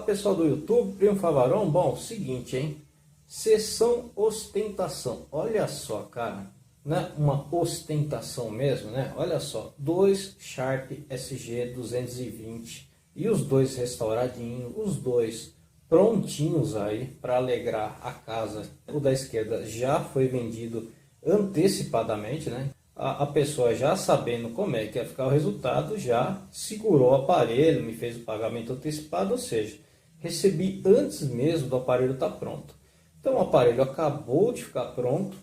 pessoal do YouTube, Primo Favarão. Bom, seguinte, hein? Sessão ostentação. Olha só, cara, né? Uma ostentação mesmo, né? Olha só, dois Sharp SG 220 e os dois restauradinhos, os dois prontinhos aí para alegrar a casa. O da esquerda já foi vendido antecipadamente, né? A pessoa já sabendo como é que ia ficar o resultado, já segurou o aparelho, me fez o pagamento antecipado, ou seja, recebi antes mesmo do aparelho estar pronto. Então o aparelho acabou de ficar pronto,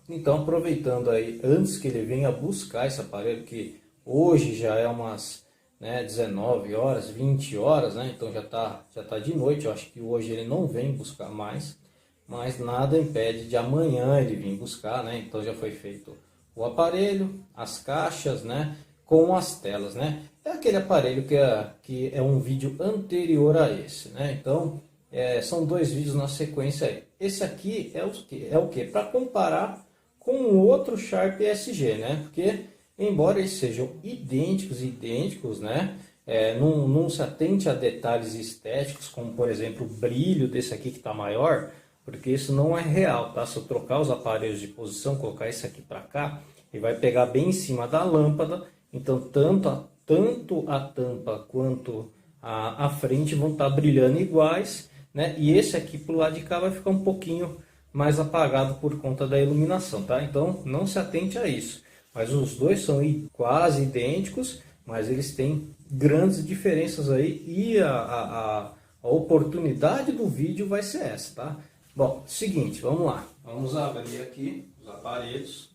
então aproveitando aí, antes que ele venha buscar esse aparelho, que hoje já é umas 19 horas, 20 horas, né? Então já tá de noite, eu acho que hoje ele não vem buscar mais, mas nada impede de amanhã ele vir buscar, né? Então já foi feito o aparelho, as caixas, né, com as telas, né? É aquele aparelho que é um vídeo anterior a esse, né? Então, são dois vídeos na sequência aí. Esse aqui é o que? Para comparar com o outro Sharp SG, né? Porque, embora eles sejam idênticos, né? Não se atente a detalhes estéticos, como, por exemplo, o brilho desse aqui que está maior, porque isso não é real, tá? Se eu trocar os aparelhos de posição, colocar esse aqui para cá, ele vai pegar bem em cima da lâmpada, então tanto a tampa quanto a frente vão estar brilhando iguais, né? E esse aqui pro lado de cá vai ficar um pouquinho mais apagado por conta da iluminação, tá? Então não se atente a isso. Mas os dois são quase idênticos, mas eles têm grandes diferenças aí e a oportunidade do vídeo vai ser essa, tá? Bom, seguinte, vamos lá. Vamos abrir aqui os aparelhos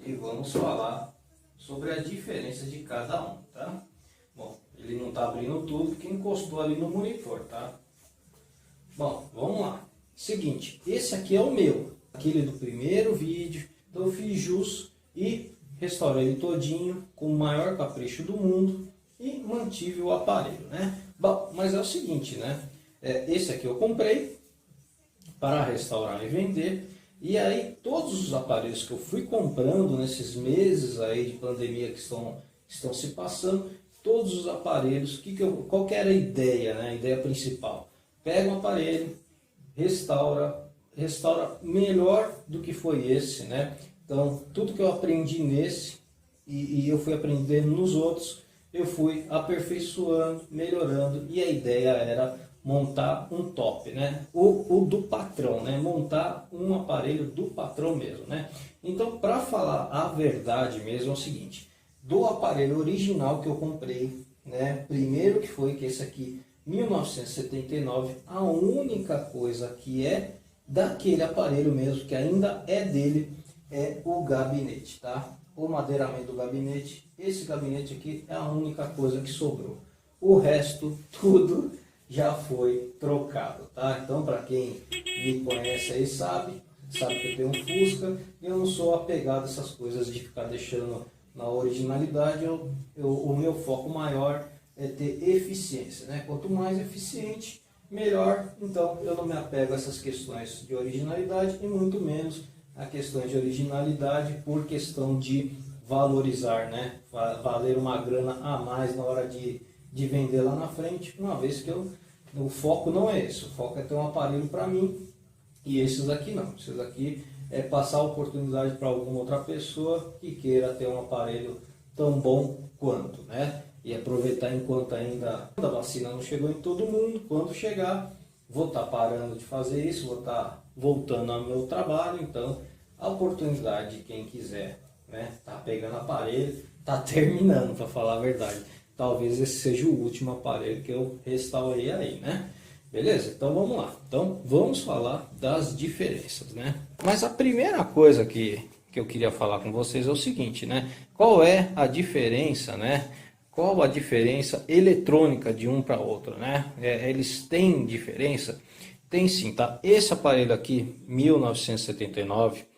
e vamos falar sobre a diferença de cada um, tá? Bom, ele não está abrindo tudo porque encostou ali no monitor, tá? Bom, vamos lá. Seguinte, esse aqui é o meu, aquele do primeiro vídeo, então eu fiz jus e restaurei ele todinho com o maior capricho do mundo e mantive o aparelho, né? Bom, mas é o seguinte, né? Esse aqui eu comprei para restaurar e vender, e aí todos os aparelhos que eu fui comprando nesses meses aí de pandemia que estão se passando, todos os aparelhos, qual que era a ideia, né? A ideia principal? Pega um aparelho, restaura melhor do que foi esse, né? Então tudo que eu aprendi nesse e eu fui aprendendo nos outros, eu fui aperfeiçoando, melhorando, e a ideia era montar um top, né? O do patrão, né? Montar um aparelho do patrão mesmo, né? Então, para falar a verdade mesmo, é o seguinte: do aparelho original que eu comprei, né? Primeiro que esse aqui, 1979, a única coisa que é daquele aparelho mesmo, que ainda é dele, é o gabinete, tá? O madeiramento do gabinete. Esse gabinete aqui é a única coisa que sobrou. O resto, tudo já foi trocado, tá? Então, para quem me conhece aí sabe que eu tenho um Fusca e eu não sou apegado a essas coisas de ficar deixando na originalidade. O meu foco maior é ter eficiência, né? Quanto mais eficiente, melhor. Então, eu não me apego a essas questões de originalidade e muito menos a questões de originalidade por questão de valorizar, né? Valer uma grana a mais na hora de vender lá na frente, uma vez que o foco não é esse. O foco é ter um aparelho para mim, e esses aqui não. Esses aqui é passar a oportunidade para alguma outra pessoa que queira ter um aparelho tão bom quanto, né? E aproveitar enquanto ainda a vacina não chegou em todo mundo. Quando chegar, vou estar parando de fazer isso, vou estar voltando ao meu trabalho. Então, a oportunidade de quem quiser, né, tá pegando aparelho, tá terminando, para falar a verdade. Talvez esse seja o último aparelho que eu restaurei aí, né? Beleza? Então vamos lá. Então vamos falar das diferenças, né? Mas a primeira coisa que eu queria falar com vocês é o seguinte, né? Qual é a diferença, né? Qual a diferença eletrônica de um para outro, né? Eles têm diferença? Tem sim, tá? Esse aparelho aqui, 1979,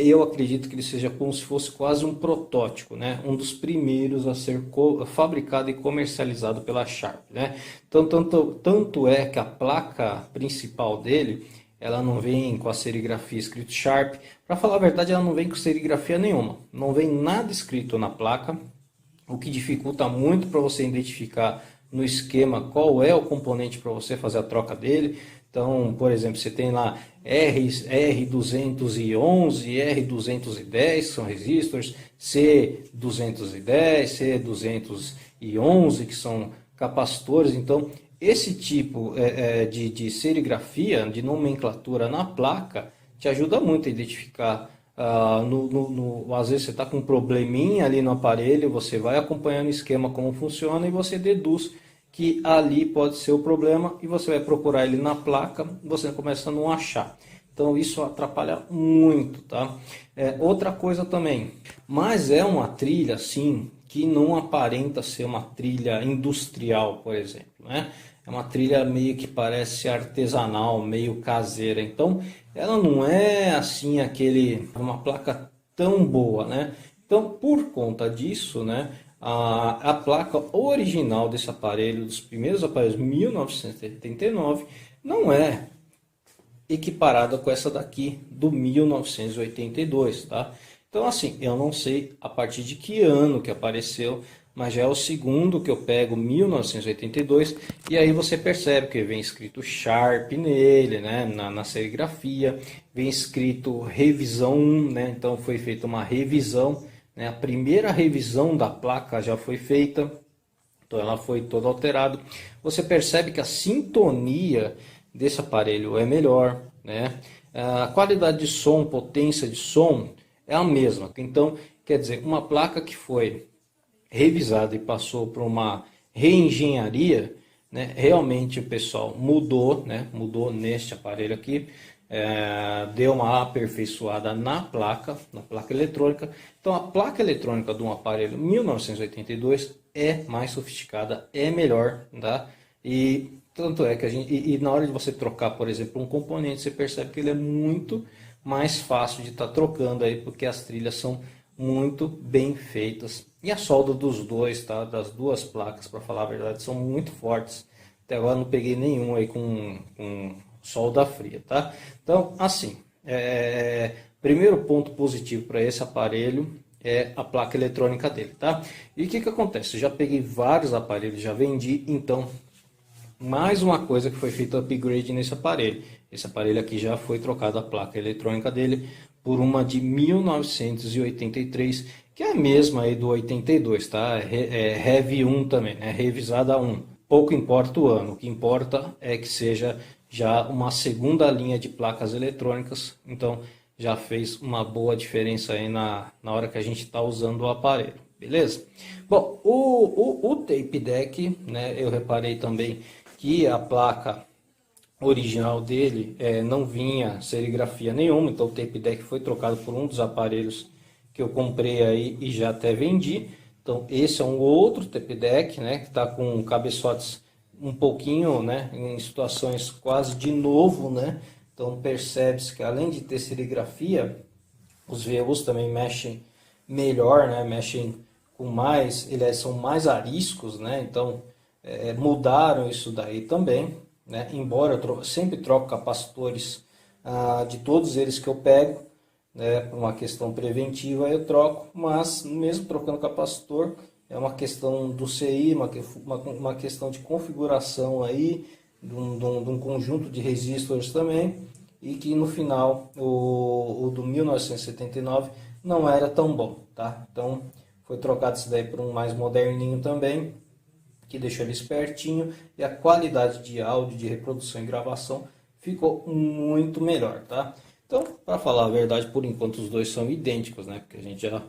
eu acredito que ele seja como se fosse quase um protótipo, né? Um dos primeiros a ser fabricado e comercializado pela Sharp, né? Então, tanto é que a placa principal dele, ela não vem com a serigrafia escrito Sharp. Para falar a verdade, ela não vem com serigrafia nenhuma. Não vem nada escrito na placa, o que dificulta muito para você identificar no esquema qual é o componente para você fazer a troca dele. Então, por exemplo, você tem lá R211 e R210, são resistores, C210, C211, que são capacitores. Então, esse tipo de serigrafia, de nomenclatura na placa, te ajuda muito a identificar. Às vezes você está com um probleminha ali no aparelho, você vai acompanhando o esquema como funciona e você deduz que ali pode ser o problema e você vai procurar ele na placa, você começa a não achar. Então isso atrapalha muito, tá? Outra coisa também, mas é uma trilha assim que não aparenta ser uma trilha industrial, por exemplo, né? É uma trilha meio que parece artesanal, meio caseira. Então ela não é assim uma placa tão boa, né? Então por conta disso, né? A placa original desse aparelho, dos primeiros aparelhos 1979, não é equiparada com essa daqui do 1982, tá? Então assim, eu não sei a partir de que ano que apareceu, mas já é o segundo que eu pego 1982 e aí você percebe que vem escrito Sharp nele, né? Na serigrafia, vem escrito revisão 1, né? Então foi feita uma revisão. A primeira revisão da placa já foi feita, então ela foi toda alterada. Você percebe que a sintonia desse aparelho é melhor, né? A qualidade de som, potência de som é a mesma. Então, quer dizer, uma placa que foi revisada e passou por uma reengenharia, né? Realmente o pessoal mudou, né? Mudou neste aparelho aqui. Deu uma aperfeiçoada na placa eletrônica. Então a placa eletrônica de um aparelho 1982 é mais sofisticada, é melhor, tá? E tanto é que na hora de você trocar, por exemplo, um componente, você percebe que ele é muito mais fácil de estar trocando aí, porque as trilhas são muito bem feitas. E a solda dos dois, tá? Das duas placas, para falar a verdade, são muito fortes. Até agora não peguei nenhum aí com solda fria, tá? Então, assim, primeiro ponto positivo para esse aparelho é a placa eletrônica dele, tá? E o que acontece? Eu já peguei vários aparelhos, já vendi, então, mais uma coisa que foi feito upgrade nesse aparelho. Esse aparelho aqui já foi trocado a placa eletrônica dele por uma de 1983, que é a mesma aí do 82, tá? Rev 1 também, né? Revisada 1. Pouco importa o ano, o que importa é que seja já uma segunda linha de placas eletrônicas, então já fez uma boa diferença aí na hora que a gente está usando o aparelho, beleza? Bom, o tape deck, né, eu reparei também que a placa original dele não vinha serigrafia nenhuma, então o tape deck foi trocado por um dos aparelhos que eu comprei aí e já até vendi. Então esse é um outro tape deck, né, que está com cabeçotes um pouquinho, né, em situações quase de novo, né? Então percebe-se que além de ter serigrafia, os VUs também mexem melhor, né? Mexem com mais, eles são mais ariscos, né? Então mudaram isso daí também, né? Embora eu sempre troco capacitores de todos eles que eu pego, né? Por uma questão preventiva eu troco, mas mesmo trocando capacitor, é uma questão do CI, uma questão de configuração aí, de um conjunto de resistores também, e que no final o do 1979 não era tão bom, tá? Então foi trocado isso daí por um mais moderninho também, que deixou ele espertinho, e a qualidade de áudio, de reprodução e gravação ficou muito melhor, tá? Então, para falar a verdade, por enquanto os dois são idênticos, né? Porque a gente já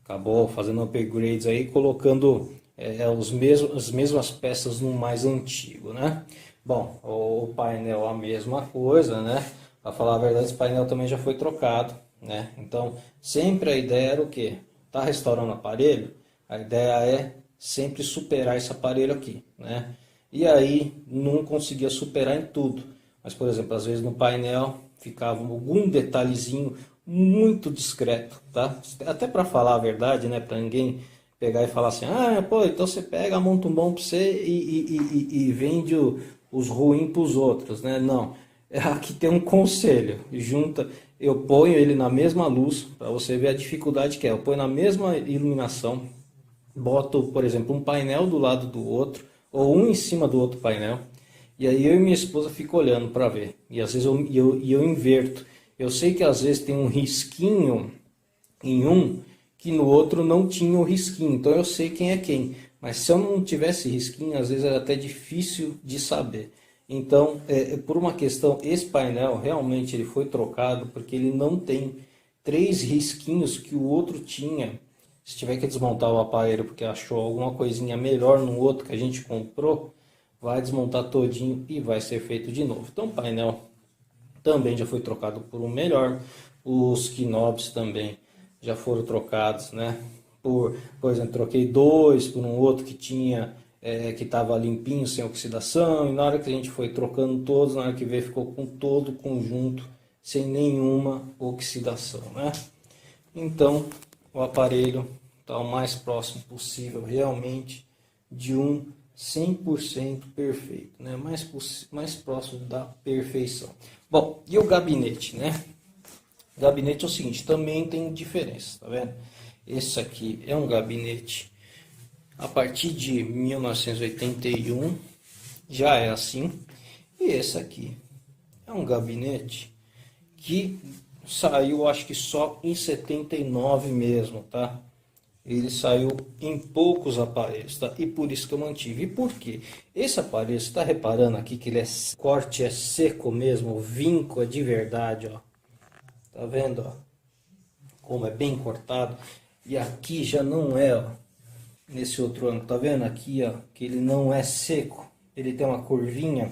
acabou fazendo upgrades aí, colocando as mesmas peças no mais antigo, né? Bom, o painel a mesma coisa, né? Para falar a verdade, esse painel também já foi trocado, né? Então, sempre a ideia era o quê? Tá restaurando o aparelho? A ideia é sempre superar esse aparelho aqui, né? E aí, não conseguia superar em tudo. Mas, por exemplo, às vezes no painel ficava algum detalhezinho muito discreto, tá? Até para falar a verdade, né? Para ninguém pegar e falar assim, pô, então você pega, monta um bom para você e vende os ruins para os outros, né? Não, aqui tem um conselho, eu ponho ele na mesma luz, para você ver a dificuldade que é, eu ponho na mesma iluminação, boto, por exemplo, um painel do lado do outro, ou um em cima do outro painel. E aí eu e minha esposa ficam olhando para ver. E às vezes eu inverto. Eu sei que às vezes tem um risquinho em um que no outro não tinha o risquinho. Então eu sei quem é quem. Mas se eu não tivesse risquinho, às vezes era até difícil de saber. Então, por uma questão, esse painel realmente ele foi trocado porque ele não tem 3 risquinhos que o outro tinha. Se tiver que desmontar o aparelho porque achou alguma coisinha melhor no outro que a gente comprou, vai desmontar todinho e vai ser feito de novo. Então o painel também já foi trocado por um melhor. Os knobs também já foram trocados, né? Por exemplo, troquei 2 por um outro que tinha que estava limpinho, sem oxidação. E na hora que a gente foi trocando todos, na hora que veio ficou com todo o conjunto sem nenhuma oxidação, né? Então o aparelho está o mais próximo possível realmente de um 100% perfeito, né? Mais próximo da perfeição. Bom, e o gabinete, né? O gabinete é o seguinte, também tem diferença, tá vendo? Esse aqui é um gabinete a partir de 1981, já é assim. E esse aqui é um gabinete que saiu, acho que só em 79 mesmo, tá? Ele saiu em poucos aparelhos, tá? E por isso que eu mantive. E por quê? Esse aparelho, você tá reparando aqui que ele corte é seco mesmo, o vinco é de verdade, ó. Tá vendo, ó? Como é bem cortado. E aqui já não é, ó. Nesse outro ângulo, tá vendo aqui, ó, que ele não é seco, ele tem uma curvinha.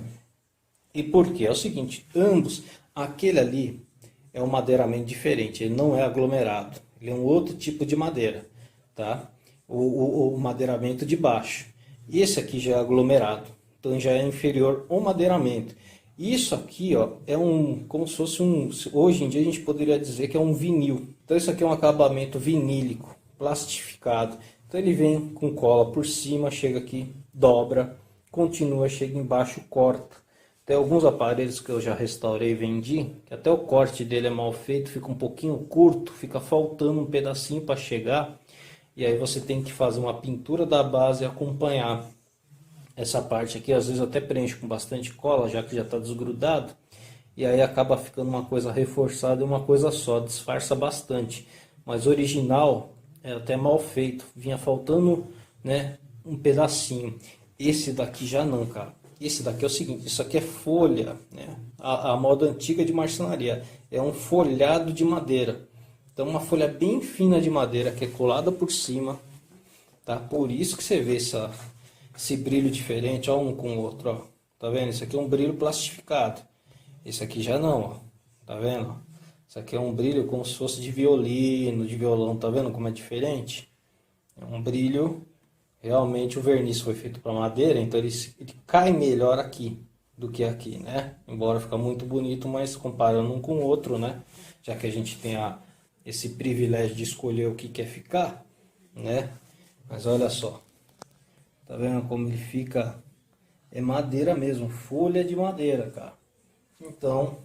E por quê? É o seguinte, ambos, aquele ali é um madeiramento diferente, ele não é aglomerado, ele é um outro tipo de madeira, tá? O madeiramento de baixo. E esse aqui já é aglomerado, então já é inferior ao madeiramento. Isso aqui, ó, é como se fosse hoje em dia a gente poderia dizer que é um vinil. Então isso aqui é um acabamento vinílico, plastificado. Então ele vem com cola por cima, chega aqui, dobra, continua, chega embaixo, corta. Tem alguns aparelhos que eu já restaurei e vendi, que até o corte dele é mal feito, fica um pouquinho curto, fica faltando um pedacinho para chegar. E aí você tem que fazer uma pintura da base e acompanhar essa parte aqui. Às vezes até preenche com bastante cola, já que já está desgrudado. E aí acaba ficando uma coisa reforçada e uma coisa só, disfarça bastante. Mas original é até mal feito, vinha faltando, né, um pedacinho. Esse daqui já não, cara. Esse daqui é o seguinte, isso aqui é folha, né? A moda antiga de marcenaria é um folhado de madeira. Então uma folha bem fina de madeira que é colada por cima, tá? Por isso que você vê esse brilho diferente, ó, um com o outro, ó. Tá vendo? Isso aqui é um brilho plastificado. Esse aqui já não, ó. Tá vendo? Isso aqui é um brilho como se fosse de violino, de violão, tá vendo como é diferente? É um brilho, realmente o verniz foi feito para madeira, então ele cai melhor aqui do que aqui, né? Embora fica muito bonito, mas comparando um com o outro, né? Já que a gente tem esse privilégio de escolher o que quer ficar, né? Mas olha só, tá vendo como ele fica? É madeira mesmo, folha de madeira, cara. Então,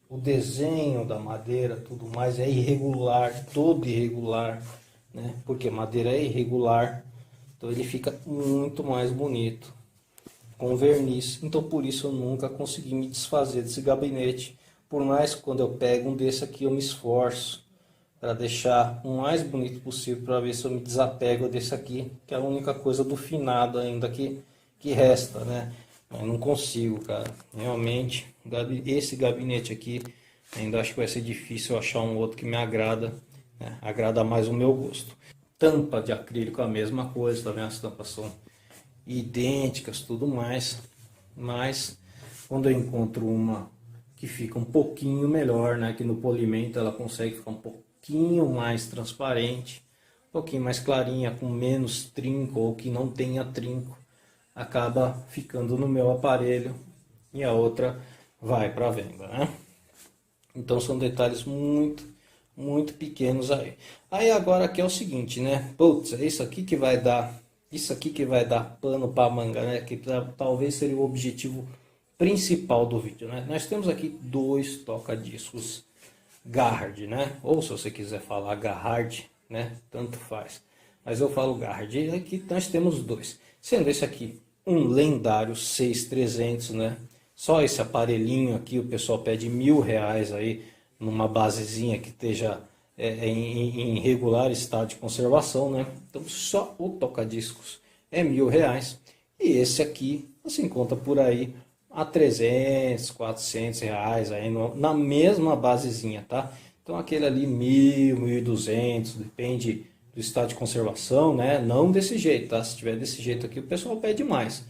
o desenho da madeira, tudo mais é irregular, todo irregular, né? Porque madeira é irregular, então ele fica muito mais bonito com verniz. Então por isso eu nunca consegui me desfazer desse gabinete. Por mais que quando eu pego um desse aqui eu me esforço para deixar o mais bonito possível, para ver se eu me desapego desse aqui, que é a única coisa do finado ainda que resta, né? Mas não consigo, cara. Realmente, esse gabinete aqui, ainda acho que vai ser difícil eu achar um outro que me agrada, né? Agrada mais o meu gosto. Tampa de acrílico a mesma coisa, tá vendo? As tampas são idênticas, tudo mais. Mas, quando eu encontro uma que fica um pouquinho melhor, né? Que no polimento ela consegue ficar um pouquinho mais transparente, um pouquinho mais clarinha, com menos trinco ou que não tenha trinco, acaba ficando no meu aparelho e a outra vai para venda, né? Então são detalhes muito pequenos aí. Aí agora aqui é o seguinte, né? Putz, é isso aqui que vai dar pano para manga, né? Que talvez seria o objetivo principal do vídeo, né? Nós temos aqui 2 toca-discos Garrard, né? Ou se você quiser falar Garrard, né? Tanto faz. Mas eu falo Garrard. E aqui nós temos 2. Sendo esse aqui um lendário 6300, né? Só esse aparelhinho aqui o pessoal pede R$ 1.000 aí, numa basezinha que esteja em regular estado de conservação, né? Então só o toca-discos é R$ 1.000. E esse aqui você encontra por aí a R$ 300, R$ 400 aí na mesma basezinha, tá? Então aquele ali 1.000, 1.200, depende do estado de conservação, né? Não desse jeito, tá? Se tiver desse jeito aqui o pessoal pede mais,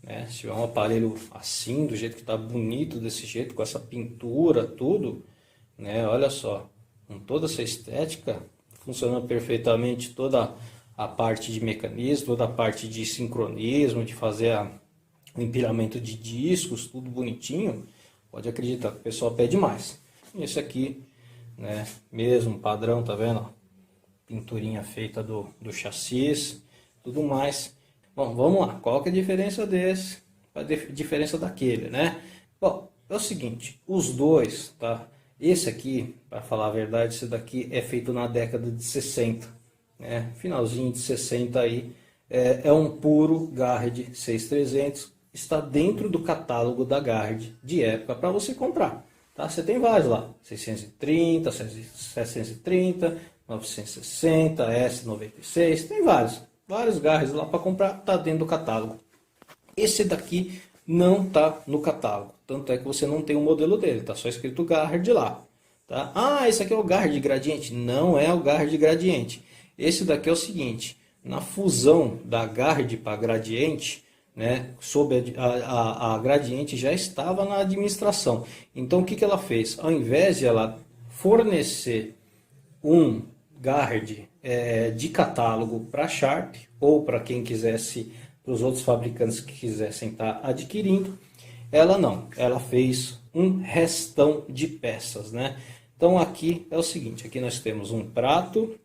né? Se tiver um aparelho assim, do jeito que tá bonito, desse jeito, com essa pintura, tudo, né? Olha só, com toda essa estética, funcionando perfeitamente toda a parte de mecanismo, toda a parte de sincronismo, de fazer o empilhamento de discos, tudo bonitinho, pode acreditar que o pessoal pede mais. Esse aqui, né, mesmo padrão, tá vendo? Pinturinha feita do chassi, tudo mais. Bom, vamos lá, qual que é a diferença desse, a diferença daquele, né? Bom, é o seguinte, os dois, tá? Esse aqui, para falar a verdade, esse daqui é feito na década de 60, né? Finalzinho de 60 aí, é um puro Garrett 6300, está dentro do catálogo da Garrett de época para você comprar, tá? Você tem vários lá, 630, 730, 960, S96, tem vários Garretts lá para comprar, tá dentro do catálogo. Esse daqui não tá no catálogo, tanto é que você não tem o modelo dele, tá só escrito Garrett lá, tá? Ah, esse aqui é o Garrett de gradiente? Não é o Garrett de gradiente. Esse daqui é o seguinte, na fusão da Garrett para gradiente, né, sob a gradiente já estava na administração. Então o que ela fez? Ao invés de ela fornecer um Garrett de catálogo para Sharp, ou para quem quisesse, para os outros fabricantes que quisessem estar adquirindo, ela fez um restão de peças, né? Então aqui é o seguinte, aqui nós temos um prato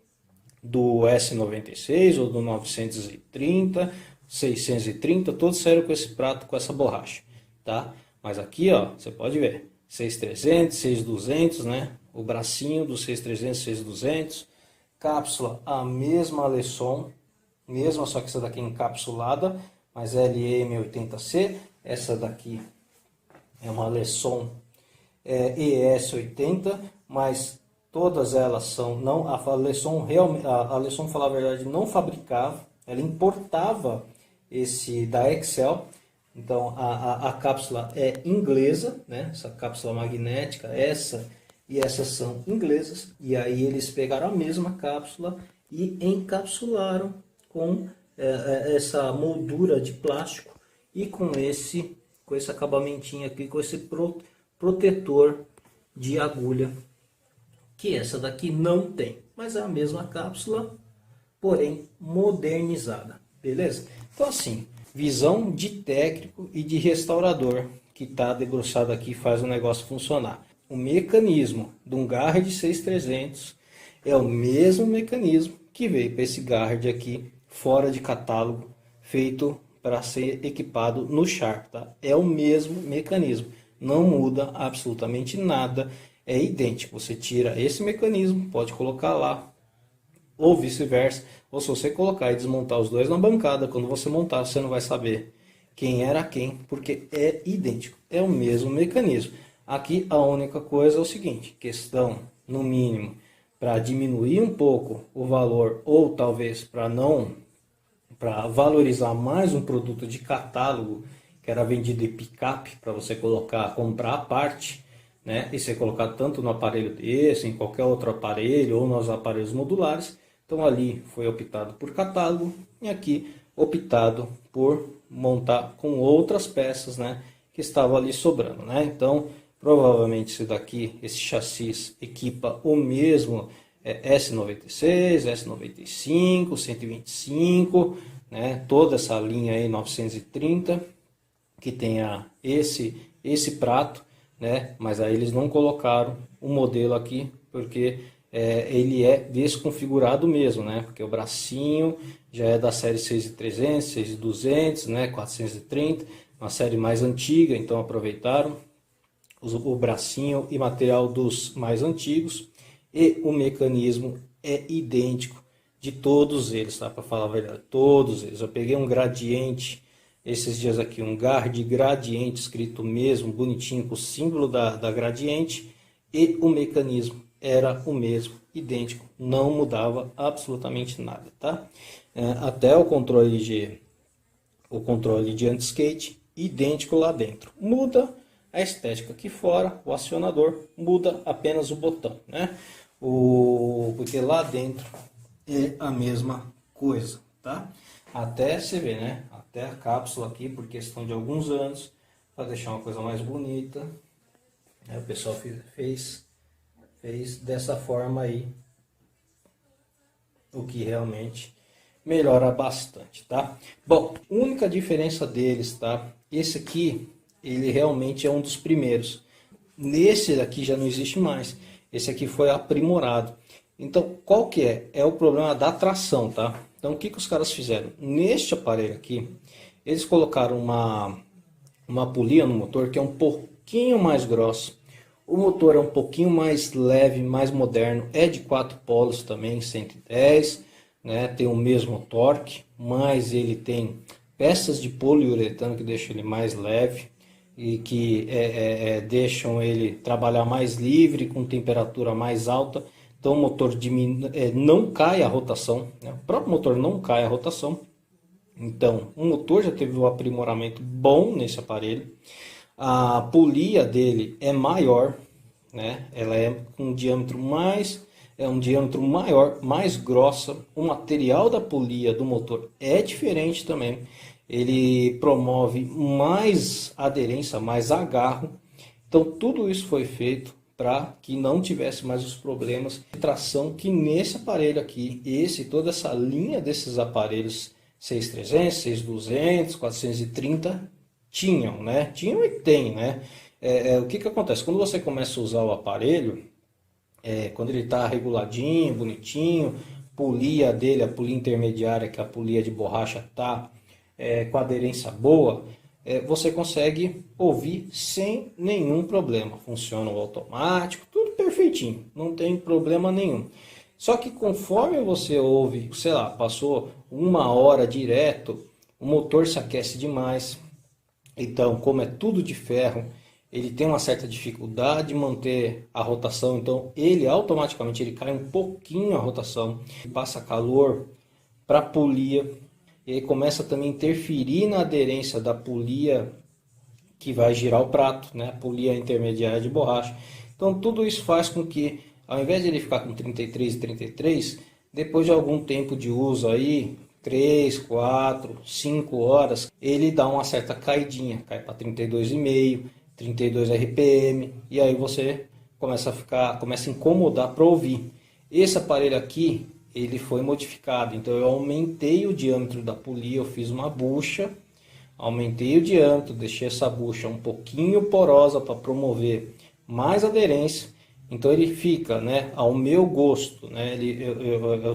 do S96 ou do 930, 630, todos saíram com esse prato, com essa borracha, tá? Mas aqui, ó, você pode ver, 6300, 6200, né? O bracinho do 6300, 6200, cápsula a mesma Lesson, mesma, só que essa daqui é encapsulada, mas LM80C, essa daqui é uma Lesson ES80, mas todas elas são, não, a Lesson, a Lesson, falar a verdade, não fabricava, ela importava esse da Excel. Então a cápsula é inglesa, né? Essa cápsula magnética, essa e essas são inglesas, e aí eles pegaram a mesma cápsula e encapsularam com essa moldura de plástico e com esse acabamentinho aqui, com esse protetor de agulha, que essa daqui não tem, mas é a mesma cápsula, porém modernizada, beleza? Então assim, visão de técnico e de restaurador que está debruçado aqui, faz o negócio funcionar. O mecanismo de um Garrett 6300 é o mesmo mecanismo que veio para esse Garrett aqui, fora de catálogo, feito para ser equipado no Sharp, tá? É o mesmo mecanismo, não muda absolutamente nada, é idêntico. Você tira esse mecanismo, pode colocar lá, ou vice-versa, ou se você colocar e desmontar os dois na bancada, quando você montar, você não vai saber quem era quem, porque é idêntico, é o mesmo mecanismo. Aqui a única coisa é o seguinte, questão, no mínimo, para diminuir um pouco o valor, ou talvez para valorizar mais um produto de catálogo, que era vendido em picape, para você comprar a parte, né? E você colocar tanto no aparelho desse, em qualquer outro aparelho, ou nos aparelhos modulares. Então ali foi optado por catálogo, e aqui optado por montar com outras peças, né, que estavam ali sobrando, né? Então provavelmente esse chassi equipa o mesmo S96, S95, 125, né? Toda essa linha aí 930 que tenha esse prato, né? Mas aí eles não colocaram o modelo aqui porque ele é desconfigurado mesmo, né? Porque o bracinho já é da série 6300, 6200, né? 430, uma série mais antiga, então aproveitaram o bracinho e material dos mais antigos, e o mecanismo é idêntico de todos eles, tá? Para falar a verdade, todos eles. Eu peguei um gradiente esses dias aqui um Guard Gradiente escrito mesmo, bonitinho, com o símbolo da Gradiente, e o mecanismo era o mesmo, idêntico, não mudava absolutamente nada, tá? Até o controle de anti-skate, idêntico lá dentro. Muda a estética aqui fora, o acionador, muda apenas o botão, né? Porque lá dentro é a mesma coisa, tá? Até você ver, né? Até a cápsula aqui, por questão de alguns anos, para deixar uma coisa mais bonita, o pessoal fez dessa forma aí, o que realmente melhora bastante, tá? Bom, única diferença deles, tá? Esse aqui, ele realmente é um dos primeiros. Nesse daqui já não existe mais. Esse aqui foi aprimorado. Então, qual que é? É o problema da tração, tá? Então, o que os caras fizeram? Neste aparelho aqui, eles colocaram uma polia no motor que é um pouquinho mais grossa. O motor é um pouquinho mais leve, mais moderno. É de 4 polos também, 110, né? Tem o mesmo torque, mas ele tem peças de poliuretano que deixam ele mais leve e que deixam ele trabalhar mais livre, com temperatura mais alta. Então o motor não cai a rotação, né? O próprio motor não cai a rotação. Então o motor já teve um aprimoramento bom nesse aparelho. A polia dele é maior, né? Ela é com um diâmetro maior, mais grossa. O material da polia do motor é diferente também. Ele promove mais aderência, mais agarro. Então tudo isso foi feito para que não tivesse mais os problemas de tração que nesse aparelho aqui, toda essa linha desses aparelhos 6300, 6200, 430 tinham, né? Tinham e tem, né? O que acontece? Quando você começa a usar o aparelho, quando ele está reguladinho, bonitinho, polia dele, a polia intermediária, que é a polia de borracha, tá com aderência boa, você consegue ouvir sem nenhum problema. Funciona o automático, tudo perfeitinho, não tem problema nenhum. Só que conforme você ouve, sei lá, passou 1 hora direto, o motor se aquece demais. Então, como é tudo de ferro, ele tem uma certa dificuldade de manter a rotação. Então, ele automaticamente cai um pouquinho a rotação, passa calor para a polia. E aí começa também a interferir na aderência da polia que vai girar o prato, né? A polia intermediária de borracha. Então tudo isso faz com que, ao invés de ele ficar com 33 e 33, depois de algum tempo de uso aí, 3, 4, 5 horas, ele dá uma certa caidinha, cai para 32,5, 32 RPM, e aí você começa a incomodar para ouvir. Esse aparelho aqui, ele foi modificado, então eu aumentei o diâmetro da polia, eu fiz uma bucha, aumentei o diâmetro, deixei essa bucha um pouquinho porosa para promover mais aderência. Então ele fica, né, ao meu gosto, né?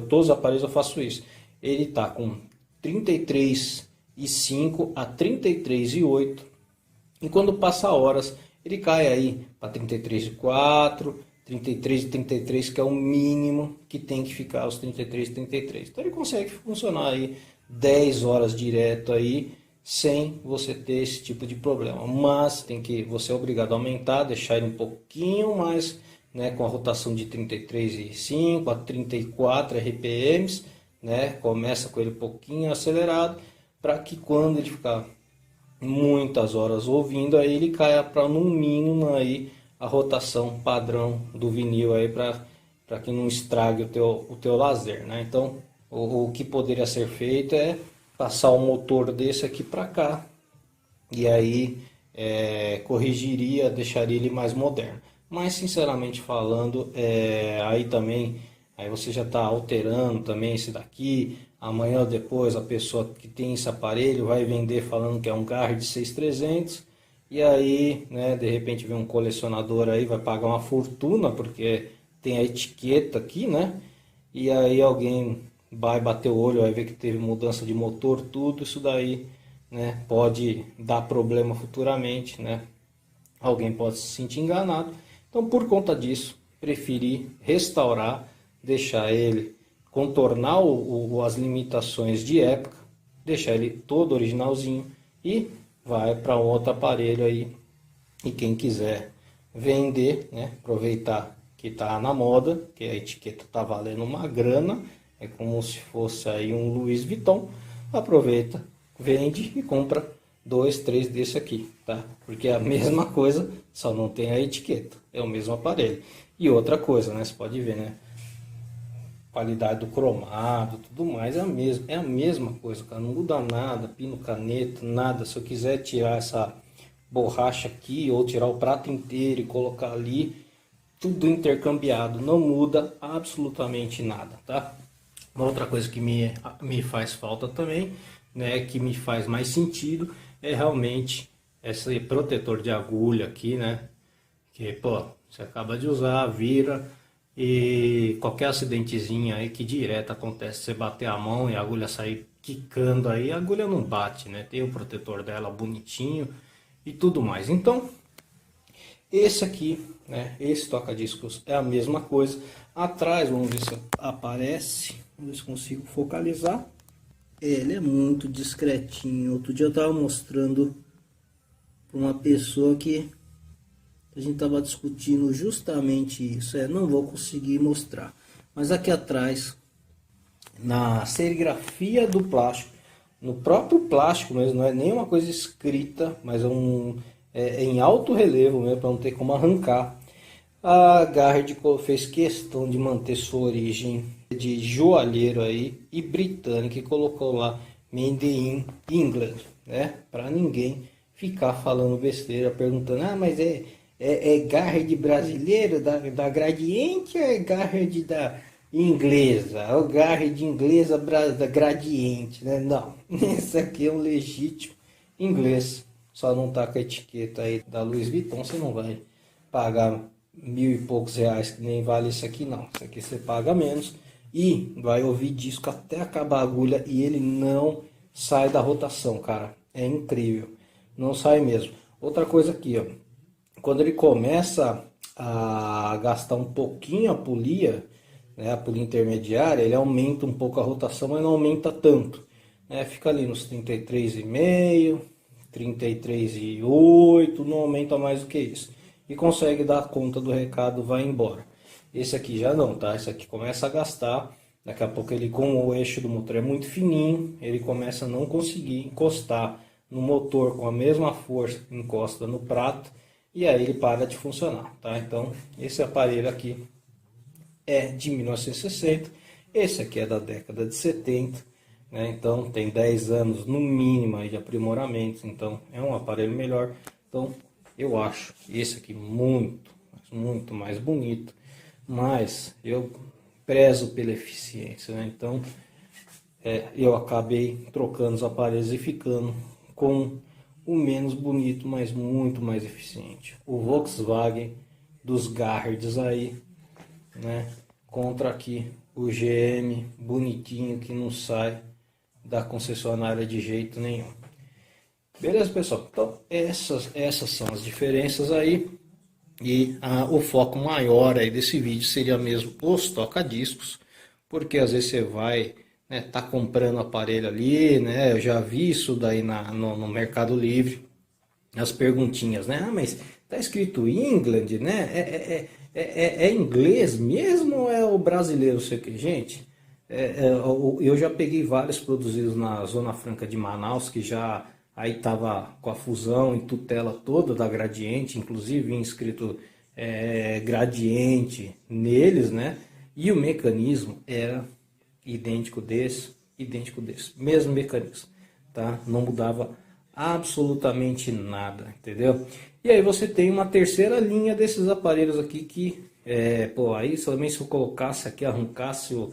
Todos os aparelhos eu faço isso. Ele está com 33,5 a 33,8 e quando passa horas ele cai aí para 33,4, 33 e 33, que é o mínimo que tem que ficar os 33 e 33. Então ele consegue funcionar aí 10 horas direto aí sem você ter esse tipo de problema. Mas você é obrigado a aumentar, deixar ele um pouquinho mais, né, com a rotação de 33,5 a 34 RPMs, né? Começa com ele um pouquinho acelerado, para que quando ele ficar muitas horas ouvindo, aí ele caia para no mínimo aí a rotação padrão do vinil aí, para que não estrague o teu lazer, né? Então o que poderia ser feito é passar um motor desse aqui para cá, e aí corrigiria, deixaria ele mais moderno. Mas sinceramente falando, aí também aí você já está alterando também esse daqui. Amanhã ou depois a pessoa que tem esse aparelho vai vender falando que é um Guard 6300, e aí, né, de repente vem um colecionador aí, vai pagar uma fortuna porque tem a etiqueta aqui, né? E aí alguém vai bater o olho, vai ver que teve mudança de motor, tudo isso daí, né, pode dar problema futuramente, né? Alguém pode se sentir enganado. Então, por conta disso, preferi restaurar, deixar ele, contornar as limitações de época, deixar ele todo originalzinho e vai para um outro aparelho aí. E quem quiser vender, né, aproveitar que tá na moda, que a etiqueta tá valendo uma grana, é como se fosse aí um Louis Vuitton, aproveita, vende e compra 2, 3 desse aqui, tá? Porque é a mesma coisa, só não tem a etiqueta, é o mesmo aparelho. E outra coisa, né, você pode ver, né, qualidade do cromado, tudo mais é a mesma coisa, cara, não muda nada, pino, caneta, nada. Se eu quiser tirar essa borracha aqui ou tirar o prato inteiro e colocar ali, tudo intercambiado, não muda absolutamente nada, tá? Uma outra coisa que me faz falta também, né, que me faz mais sentido, é realmente esse protetor de agulha aqui, né, que, pô, você acaba de usar, vira, e qualquer acidentezinho aí que direto acontece, você bater a mão e a agulha sair quicando aí, a agulha não bate, né, tem o protetor dela bonitinho e tudo mais. Então, esse aqui, né, esse toca-discos é a mesma coisa. Atrás, vamos ver se aparece, vamos ver se consigo focalizar. Ele é muito discretinho. Outro dia eu estava mostrando para uma pessoa que a gente estava discutindo justamente isso. Não vou conseguir mostrar. Mas aqui atrás, na serigrafia do plástico, no próprio plástico mesmo, não é nenhuma coisa escrita, mas é em alto relevo mesmo, para não ter como arrancar. A Gard fez questão de manter sua origem de joalheiro aí e britânico, e colocou lá Made in England, né? Para ninguém ficar falando besteira, perguntando, ah, mas é Gard brasileiro da Gradiente ou é Gard da inglesa? É o Gard inglesa da Gradiente, né? Não, esse aqui é um legítimo inglês, só não tá com a etiqueta aí da Louis Vuitton, você não vai pagar 1.000 e poucos reais, que nem vale isso aqui não. Isso aqui você paga menos e vai ouvir disco até acabar a agulha e ele não sai da rotação, cara. É incrível, não sai mesmo. Outra coisa aqui, ó, quando ele começa a gastar um pouquinho a polia, né, a polia intermediária, ele aumenta um pouco a rotação, mas não aumenta tanto, né? Fica ali nos 33,5, 33,8, não aumenta mais do que isso. E consegue dar conta do recado, vai embora. Esse aqui já não, tá? Esse aqui começa a gastar, daqui a pouco ele, com o eixo do motor é muito fininho, ele começa a não conseguir encostar no motor com a mesma força que encosta no prato, e aí ele para de funcionar, tá? Então, esse aparelho aqui é de 1960, esse aqui é da década de 70, né? Então tem 10 anos no mínimo aí de aprimoramento, então é um aparelho melhor. Então eu acho esse aqui muito mais bonito, mas eu prezo pela eficiência, né? Então eu acabei trocando os aparelhos e ficando com o menos bonito, mas muito mais eficiente. O Volkswagen dos Gards aí, né? Contra aqui o GM bonitinho que não sai da concessionária de jeito nenhum. Beleza, pessoal? Então essas são as diferenças aí. E o foco maior aí desse vídeo seria mesmo os toca-discos, porque às vezes você vai, né, tá comprando aparelho ali, né? Eu já vi isso daí no Mercado Livre, as perguntinhas, né? Ah, mas tá escrito England, né? É inglês mesmo ou é o brasileiro? Sei que, gente, eu já peguei vários produzidos na Zona Franca de Manaus, que já aí tava com a fusão e tutela toda da Gradiente, inclusive inscrito Gradiente neles, né? E o mecanismo era idêntico desse, mesmo mecanismo, tá? Não mudava absolutamente nada, entendeu? E aí você tem uma terceira linha desses aparelhos aqui que, pô, aí somente se eu colocasse aqui, arrancasse o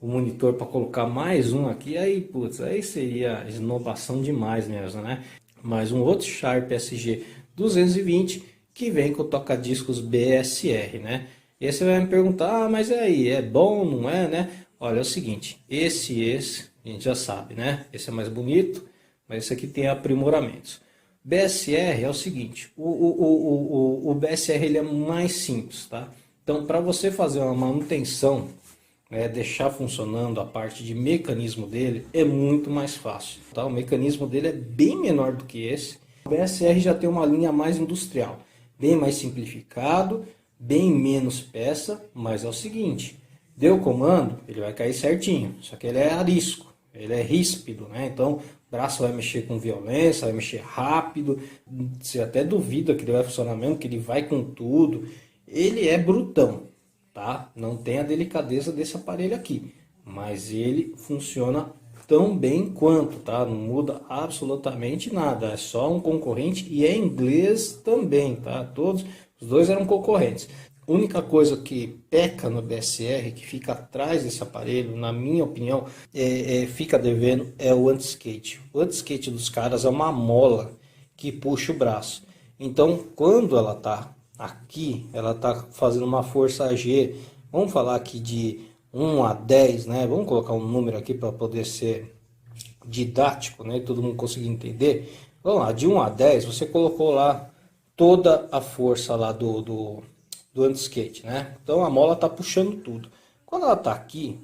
monitor para colocar mais um aqui, aí, putz, aí seria esnobação demais mesmo, né? Mais um outro Sharp SG 220 que vem com o toca-discos BSR, né? E aí você vai me perguntar, ah, mas aí, é bom, não é, né? Olha, é o seguinte, esse, a gente já sabe, né? Esse é mais bonito, mas esse aqui tem aprimoramentos. BSR é o seguinte, o BSR ele é mais simples, tá? Então, para você fazer uma manutenção né, deixar funcionando a parte de mecanismo dele é muito mais fácil. Tá? O mecanismo dele é bem menor do que esse. O BSR já tem uma linha mais industrial, bem mais simplificado, bem menos peça, mas é o seguinte, deu o comando, ele vai cair certinho, só que ele é arisco, ele é ríspido, né? Então o braço vai mexer com violência, vai mexer rápido, você até duvida que ele vai funcionar mesmo, que ele vai com tudo. Ele é brutão, tá? Não tem a delicadeza desse aparelho aqui, mas ele funciona tão bem quanto, tá? Não muda absolutamente nada, é só um concorrente e é inglês também, tá? Todos os dois eram concorrentes. A única coisa que peca no BSR, que fica atrás desse aparelho, na minha opinião, fica devendo, é o anti-skate. O anti-skate dos caras é uma mola que puxa o braço. Então, quando ela tá aqui, ela tá fazendo uma força G, vamos falar aqui de 1 a 10, né? Vamos colocar um número aqui para poder ser didático, né? Todo mundo conseguir entender. Vamos lá, de 1 a 10, você colocou lá toda a força lá do anti-skate, né? Então a mola tá puxando tudo. Quando ela tá aqui,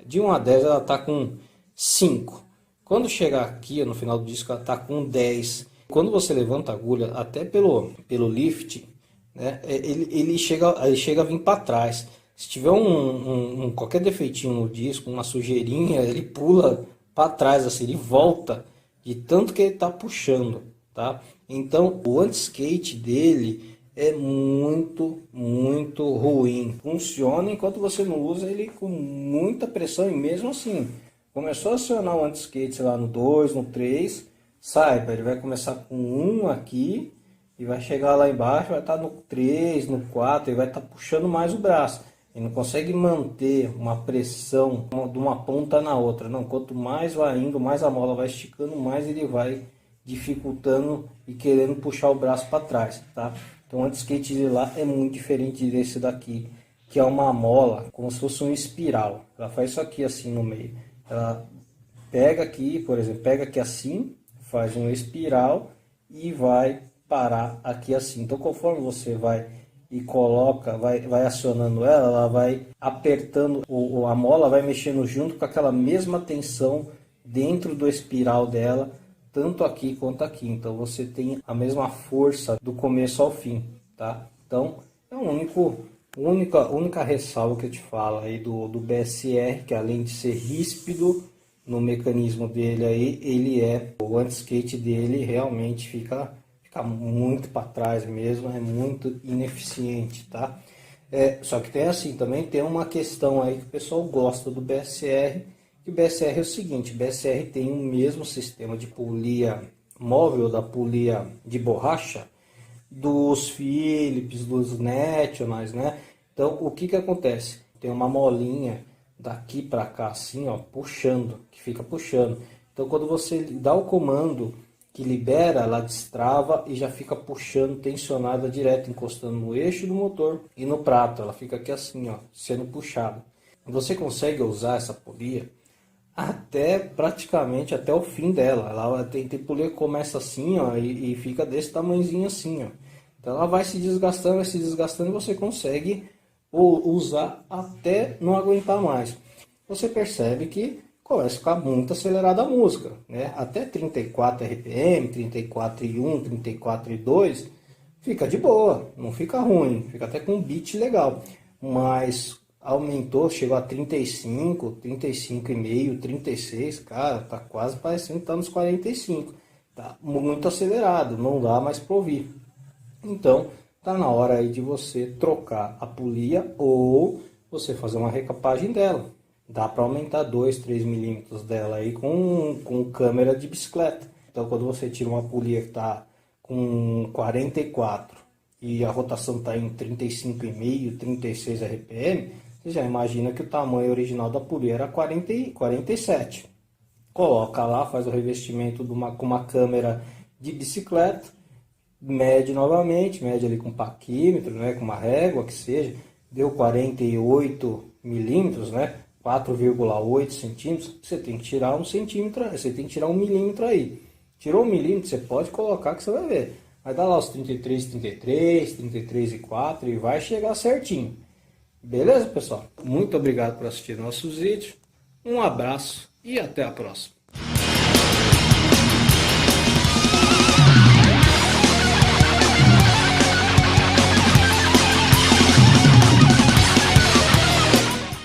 de 1 a 10 ela tá com 5. Quando chegar aqui no final do disco ela tá com 10. Quando você levanta a agulha, até pelo lift, né? Ele chega a vir para trás. Se tiver qualquer defeitinho no disco, uma sujeirinha, ele pula para trás, assim, ele volta de tanto que ele está puxando, tá? Então o anti-skate dele é muito, muito ruim. Funciona enquanto você não usa ele com muita pressão e mesmo assim, começou a acionar o anti-skate lá no 2, no 3, saiba, ele vai começar com 1 aqui e vai chegar lá embaixo, vai estar no 3, no 4 e vai estar puxando mais o braço. Ele não consegue manter uma pressão de uma ponta na outra. Não, quanto mais vai indo, mais a mola vai esticando, mais ele vai dificultando e querendo puxar o braço para trás, tá? Então o anti-skate de lá é muito diferente desse daqui, que é uma mola, como se fosse um espiral. Ela faz isso aqui assim no meio. Ela pega aqui, por exemplo, pega aqui assim, faz uma espiral e vai parar aqui assim. Então conforme você vai e coloca, vai acionando ela vai apertando, a mola vai mexendo junto com aquela mesma tensão dentro do espiral dela, tanto aqui quanto aqui. Então você tem a mesma força do começo ao fim, tá? Então é a única ressalva que eu te falo aí do BSR, que além de ser ríspido no mecanismo dele aí, o anti-skate dele realmente fica muito para trás mesmo, é muito ineficiente, tá? Só que tem assim, também tem uma questão aí que o pessoal gosta do BSR, que o BSR é o seguinte, o BSR tem o mesmo sistema de polia móvel, da polia de borracha, dos Philips, dos Nationals, né? Então, o que acontece? Tem uma molinha daqui para cá, assim, ó, puxando, que fica puxando. Então, quando você dá o comando que libera, ela destrava e já fica puxando, tensionada direto, encostando no eixo do motor e no prato. Ela fica aqui assim, ó, sendo puxada. Você consegue usar essa polia até praticamente até o fim dela. Ela tem polia que começa assim, ó, e fica desse tamanhozinho assim, ó. Então ela vai se desgastando e você consegue usar até não aguentar mais. Você percebe que começa a ficar muito acelerada a música, né? Até 34 RPM, 34,1, 34,2 fica de boa, não fica ruim, fica até com um beat legal, mas aumentou, chegou a 35, 35,5, 36, cara, tá quase parecendo que tá nos 45, tá muito acelerado, não dá mais para ouvir. Então tá na hora aí de você trocar a polia ou você fazer uma recapagem dela. Dá para aumentar 2, 3 milímetros dela aí com câmera de bicicleta. Então quando você tira uma polia que está com 44 e a rotação está em 35,5, 36 RPM, você já imagina que o tamanho original da polia era 40 e 47. Coloca lá, faz o revestimento com uma câmera de bicicleta, mede novamente, mede ali com paquímetro, né, com uma régua que seja, deu 48 milímetros, né? 4,8 centímetros, você tem que tirar 1 centímetro, você tem que tirar 1 milímetro aí. Tirou 1 milímetro, você pode colocar que você vai ver. Vai dar lá os 33,4 e vai chegar certinho. Beleza, pessoal? Muito obrigado por assistir nossos vídeos. Um abraço e até a próxima.